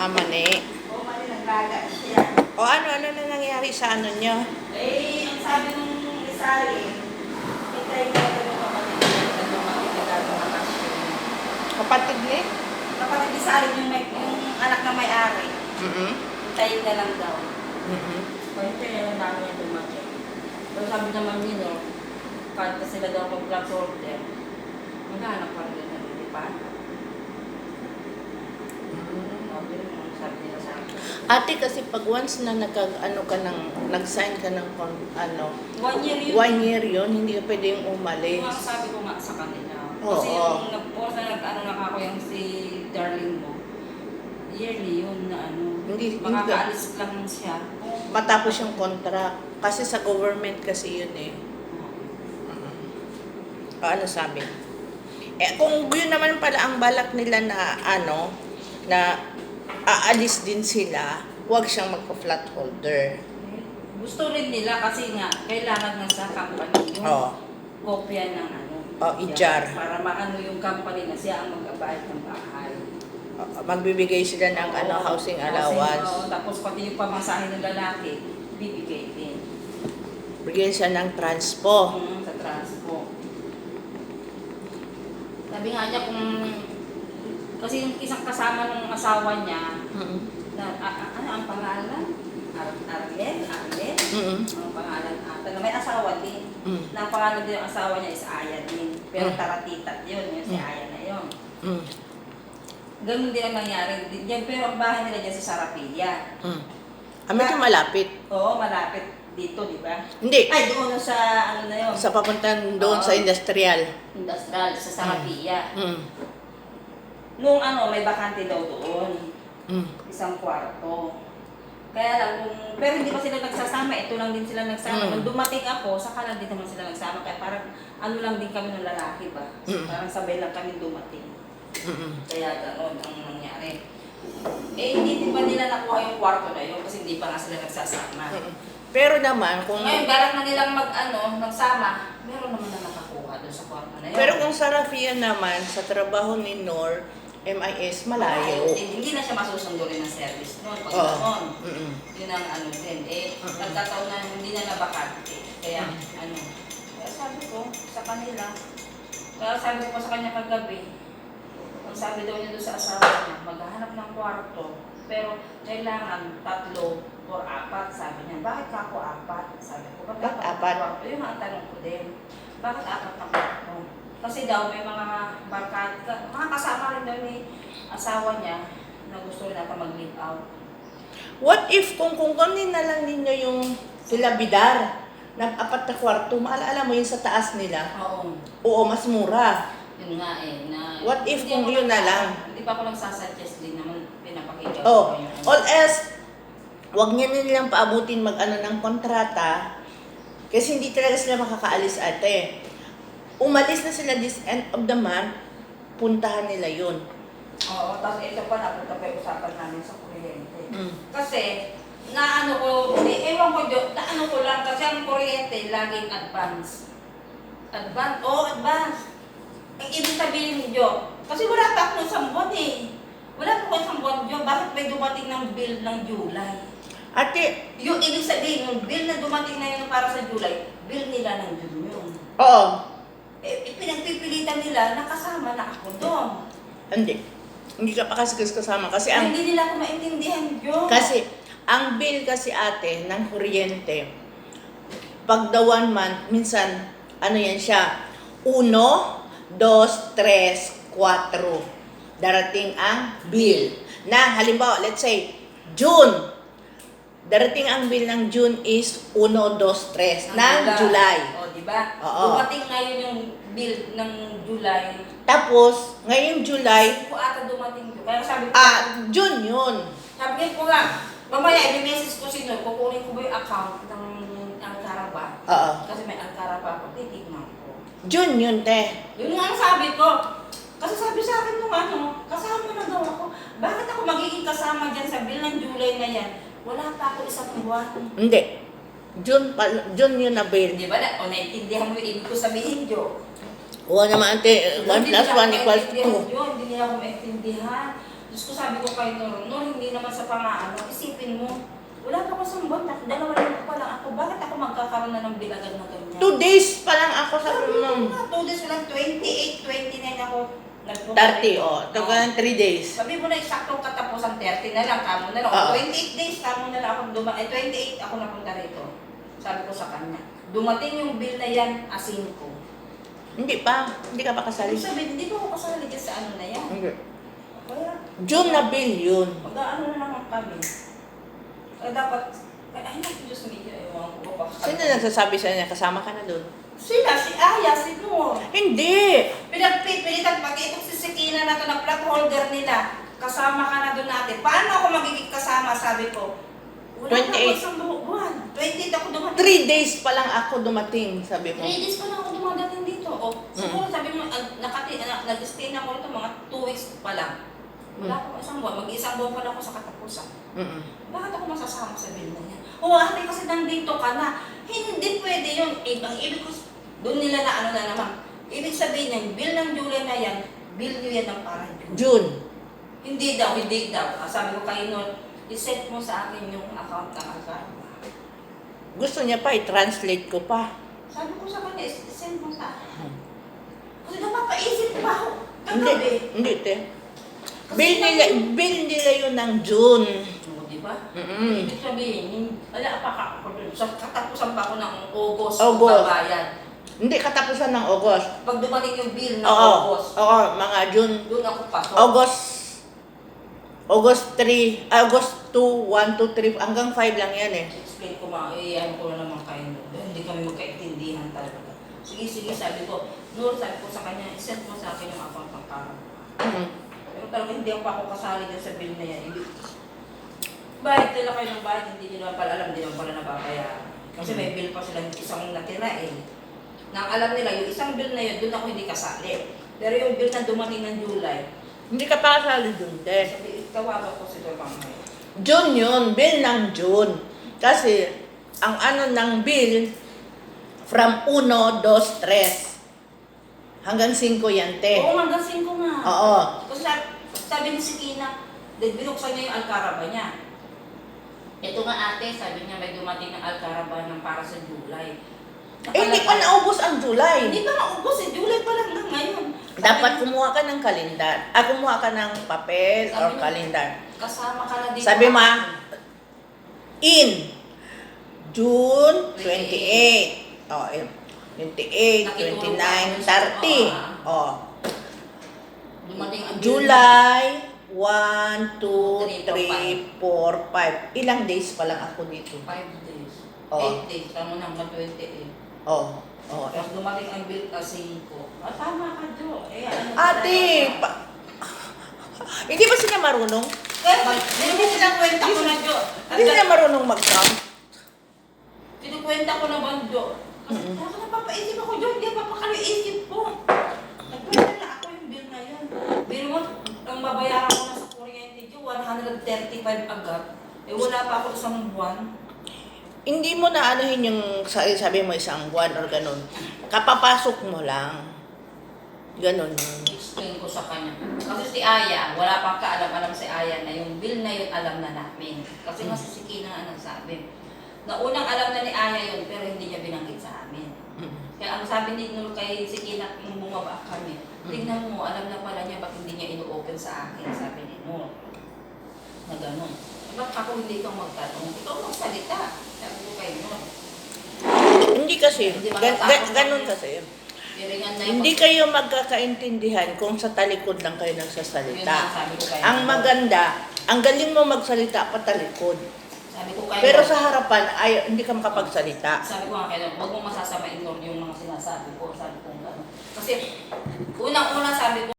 Mani. Oo, mali naglaga siya. O ano na nangyari sa ano nyo? Eh, ang sabi nung Rizali, hintay ka ng kapatid na gagawin. Kapatid ni? Kapatid ni Rizali yung anak na may-ari. Hintayin na lang daw. Kasi yung dami niya dumating. Pero sabi naman nila, kahit na sila daw mag-block order, maghanap pa rin na hindi pa. Sabi nila sa akin. Ate, kasi pag once na nag-sign ka ng 1 year yun. 1 year yun, hindi ka pwede yung umalis. Yung sabi ko nga sa kanila. Oo. Kasi yung nag-post na ako yung si Darling mo, yearly yun na Hindi makakaalis lang siya. matapos yung contract. Kasi sa government kasi yun eh. Ano sabi? Kung yun naman pala ang balak nila na na aalis din sila, huwag siyang magpa-flat holder. Gusto rin nila kasi nga, kailangan nga sa company yung Oo. kopya ng ijar. Para maano yung company na siya ang mag-abayad ng bahay. Magbibigay sila ng housing allowance. Tapos pati yung pamasahe ng lalaki, bibigay din. Bigyan siya ng transpo. Sa transpo. Sabi nga niya kasi yung isang kasama ng asawa niya, na, ano ang pangalan? Arlen? Ang pangalan ata, na may asawa din. Na ang pangalan din yung asawa niya is Aya din. Pero taratitat yun, yung si Aya na yun. Ganun din ang nangyari din yan. Pero ang bahay nila dyan sa Sarapilla. Medyo malapit. Oo, malapit dito, di ba? Hindi. Ay, doon sa na yun. Sa papuntan doon sa industrial. Industrial, sa Sarapilla. Nung may bakante daw doon. Isang kwarto. Kaya lang, pero hindi pa sila nagsasama. Ito lang din sila nagsama. Nung dumating ako, saka lang din naman sila nagsama. Kaya parang lang din kami ng lalaki ba? Parang sabay lang kami dumating. Kaya gano'n ang nangyari. Hindi pa nila nakuha yung kwarto na yun kasi hindi pa nga sila nagsasama. Pero naman, kung... Ngayon, balak na nilang nagsama, meron naman na nakakuha doon sa kwarto na yun. Pero kung sa Rafia naman, sa trabaho ni Nor, MIS, malayo. Hindi na siya masusundo rin ng service noon. Pag noon, yun ang din. Nagkataon na hindi na nabakante. Kaya, Kaya sabi ko sa kanila, kaya sabi ko sa kanya kagabi, ang sabi daw niya doon sa asawa niya, maghahanap ng kwarto, pero kailangan 3 or 4, sabi niya. Bakit ka ako 4? Sabi ko, bakit 4 kwarto? Yun ang tanong ko din. Bakit 4 na kwarto? Kasi daw may mga barkada, mga kasama rin daw ni asawa niya na gusto rin natin mag-live out. What if kung kunin na lang ninyo yung sila bidar, nag-4 na kwarto, maalala mo yun sa taas nila? Oo, mas mura. Yun nga What if kung yun na lang? Hindi pa ako nagsasuggest din naman pinapakita. All else, wag niya nilang paabutin ng kontrata kasi hindi talaga sila makakaalis ate. Umalis na sila this end of the month, puntahan nila yun. Oo, tapos ito pa napunta pa yung usapan namin sa kuryente. Kasi, ewan ko dyan, naano ko lang kasi ang kuryente laging advance. Advance. Ang ibig sabihin nyo, kasi wala pa ako isang buwan eh. Wala pa ako isang buwan dyan, bakit may dumating ng bill ng July? Ate, Yung ibig sabihin, yung bill na dumating na yun para sa July, bill nila ng June yun. oo. Pinagpipilitan nila, nakasama na ako doon. Hindi ka pa kasi kasama kasi Hindi nila ako maintindihan yun. kasi ang bill kasi ate ng kuryente pag the 1 month minsan yan siya 1, 2, 3, 4 darating ang bill na halimbawa let's say June darating ang bill ng June is 1, 2, 3 ng July. O, diba? Oo. Dumating ngayon yung bill ng July. Tapos, ngayong July, Kung ata dumating yun. Kaya sabi ko, June yun. sabi ko nga, mamaya, i-message ko si Noy, kukunin ko ba yung account ng Alcaraba? Oo. Kasi may Alcaraba ako, titignan ko. June yun, te. Yun nga ang sabi ko. Kasi sabi sa akin nung kasama na daw ako. Bakit ako magiging kasama dyan sa bill ng July na yan? Wala pa ako isang buwan. Hindi. June yun na bill. Di ba na? O naintindihan mo yung ibig ko sabihin, Jo? Oo naman, ate. 1 plus 1 equals 2. Hindi nila ako maintindihan. Diyos ko, sabi ko kay Nor, hindi naman sa pangaano, isipin mo, wala pa ko sa buwan, 2 linggo pa lang ako, bakit ako magkakaroon na ng bilagan na ganyan? 2 days pa lang ako sa mo. 2 days lang, 28, 29 ako. 30, oh. Ito ka ng 3 days. Sabi mo na eksaktong katapusan, 30 na lang, kamo na lang. Oo. 28 days, kamo na lang ako 28 ako napunta rito. Sabi ko sa kanya, dumating yung bill na yan, asin ko. Hindi pa. Hindi ka pa kasali. Ibig sabihin, hindi pa ako kasali dyan sa ano na yan. Hindi. Kaya, June na bill yun. mag-ano na naman kami. Kaya dapat, ay naku, Diyos mo, ewan ko pa. Sino nagsasabi sa niya, kasama ka na doon? Sila, si Aya, si Noor. Hindi! Pinagpipilitan, pag itong si Sikina na to na plot holder nila, kasama ka na doon natin. Paano ako magiging kasama, sabi ko? Wala 28. na ako isang buwan. 28 ako dumating. 3 days pa lang ako dumating, sabi mo. 3 days pa lang ako dumadating dito. O, siguro sabi mo, nag-stay na ako ito mga 2 weeks pa lang. Wala ako isang buwan. Mag-isang buwan pa lang ako sa katapusan. Mm-mm. Bakit ako masasama sa bill na yan? O ate, kasi nandito ka na. Hindi pwede yun. Ang ibig ko, doon nila na ano na naman. Ibig sabihin yan, bill ng July na yan, bill nyo yan ng parang June. June. Hindi daw. Sabi ko kayo nun, iset mo sa akin yung account ng Alcarba. Gusto niya pa, i-translate ko pa. Sabi ko sa kanya, send mo sa akin. Kasi napapaisip pa ako. Hindi, Kagabi. hindi, te. Kasi Bill nila yun ng June. Oo, di ba? Mm-mm. Ibig sabihin, wala pa ako. Sa katapusan pa ako ng August. August. Babayad. Hindi, katapusan ng August. Pag dumating yung bill ng Oo, August, oo, mga June. doon ako pasok. August 3, August 2, 1, 2, 3, hanggang 5 lang yan eh. Explain ko ano ko na naman kayo. Hindi kami magkaintindihan talaga. Sige, sabi ko. Noor, sabi ko sa kanya, isend mo sa akin yung account ng Caraba. Mm. Pero talaga hindi ako kasali dyan sa bill na yan. Bayad nila kayo ng bayad, hindi nyo naman pala alam, hindi naman pala nababayaran. Kasi may bill pa silang isang natira eh. Nang alam nila, yung isang bill na yun, doon ako hindi kasali. Pero yung bill na dumating ng July, Hindi ka pa kasali dun, te. sabi, tawagan ko si Dorang ngayon. June yun, bill ng June. Kasi, ang ano ng bill, from 1, 2, 3. Hanggang 5 yan, te. Oo, hanggang 5 nga. Oo. Kasi sabi ni Sikina, binuksan niya yung Alcaraba niya. Ito nga ate, sabi niya may dumating ng Alcaraba ng para sa July. Eh, hindi pa naubos ang July. Hindi pa naubos eh, July pa lang hanggang ngayon. Dapat kumuha ka ng kalendar. Kumuha ka ng papel or Sabi niya, kalendar. Kasama ka na dito. Sabi mo, in June 28. Oh, 28, 29, 30. Oh. Dumating ang July 1, 2, 3, 4, 5. Ilang days pa lang ako dito. 5 days. Oo. 8 days, tama na hanggang 28. Oh. Oh. Tapos dumating ang bill kasi ko. Tama ka, Jo. Eh, ano Ate, hindi ba sila marunong? Kaya, hindi silang kwenta ko na, Jo. Hindi sila marunong mag-count? Kinukwenta ko naman, Jo. Kasi ako napapaisip ako, Jo. Hindi papakalo isip ko. Nagkwenta na ako yung bill na yun. Bill mo, ang babayaran ko na sa kuryente, Jo, 135 agad. Eh, wala pa ako isang buwan. Hindi mo na anuhin yung sabi mo isang buwan or ganun. Kapapasok mo lang. Ganun. Explain ko sa kanya. Kasi si Aya, wala pang kaalam-alam si Aya na yung bill na yun alam na namin. Kasi nga si Sikina nga nagsabi. Na unang alam na ni Aya yun, pero hindi niya binanggit sa amin. Kaya ang sabi ni Nur kay Sikina, nung bumaba kami, tingnan mo, alam na pala niya, bakit hindi niya ino-open sa akin, sabi ni Nur. Na gano'n. Ba't ako hindi kang magtanong? Ikaw magsalita. Sabi ko kay Nur. Hindi kasi. Hindi matatakot Ganun kami. kasi. Piringan na Hindi kayo magkakaintindihan kung sa talikod lang kayo nagsasalita. Yun ang sabi ko kay Ang Nur. maganda, ang galing mo magsalita patalikod. Sabi ko kay Pero Nur. sa harapan, ay, hindi ka makapagsalita. Sabi ko nga kay Nur, huwag mo masasama ignore yung mga sinasabi ko. Sabi ko gano'n. Kasi, unang-una sabi ko,